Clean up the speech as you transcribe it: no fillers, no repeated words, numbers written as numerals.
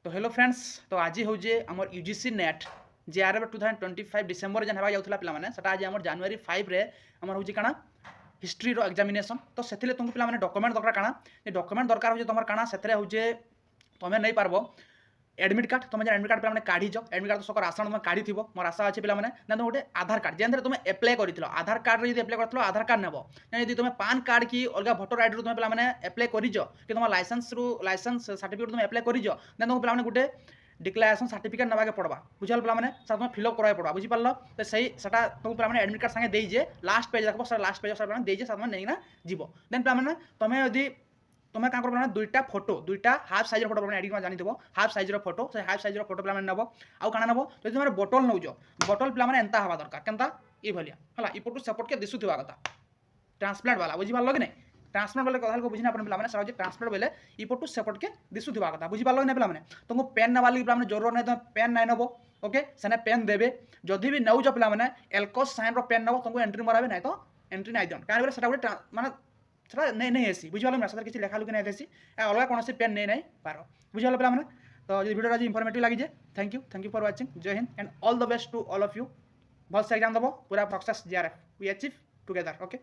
तो hello friends, तो आज हूँ आम यूजीसी नेट जेआरएफ 2025 डिसेम्बर जेन होगा जाऊला पे सेटा आज आम जनवरी 5 रे आम हूँ काଣା हिस्ट्री रो एग्जामिनेशन। तो से तुमको पे डॉक्यूमेंट दरकार काଣା डॉक्यूमेंट दरकार हो तुम काଣା से हूँ तुम नहीं पार्ब एडमिट कार्ड तुम एडमिट कार्ड पे काढ़ीच एडमिट कार्ड सकर आसान तुम काढ़ी थो मोर आशा अच्छे पे ना तुम गोटे आधार कार्ड जेन तुम एप्लाय कर आधार कार्ड जो एप्लाय कर आधार कार्ड नेब ना तुम पान कार्ड कि अलग भोटर आईडी तुम पे एप्लाय कर कि तुम लाइसेंस सर्टिफिकेट तुम एप्लाय कर तुम पे गोटे डिक्लेरेशन सर्टिफिकेट नाके पड़वा बुझल पे तुम फिलअप करवा पड़ा बुझीपार तो सही से तुम पे एडमिट कार्ड संगे देजे लास्ट पेज देखो सर लास्ट पेज देजे नहीं जीव देन पे तुम यदि तुम क्या कर दुईटा फोटो दुईटा हाफ साइज फोटो पे एडिट जानी हाफ साइज फोटो से हाफ साइज फोटो पे नब आउ काଣା नब तो तुम बोटल नौज बोटल पे एंता हवा दरकार केनता ये भाया है इपटू सेपट के दिशुवा कथा ट्रांसप्लांट वाला बुझीपार कि नहीं ट्रांसप्लांट वाले कथा बुझी ना पे सर ट्रांसप्लांट बेले इपटू सेपट के दिशुवा कथा बुझीपार कि नहीं पे तुमको पेन नवा लगे पे जरूरत नहीं तुम पेन नहीं नब ओके सेने पेन देवे जदि भी नौज पे एल्कोस साइन पेन नब तुमको एंट्री मराबे ना तो एंट्री नहीं दियन कहीं से गोटे माने नहीं आसी बुझे मैं किसी लेखा लुकी नहीं आसी अलग कौन पेन नहीं पार बुझे पे तो वीडियो आज इनफॉर्मेटिव लगी thank you for watching Jai Hind and all the best to all of you भल से एग्जाम दब पूरा success JRF we achieve together okay.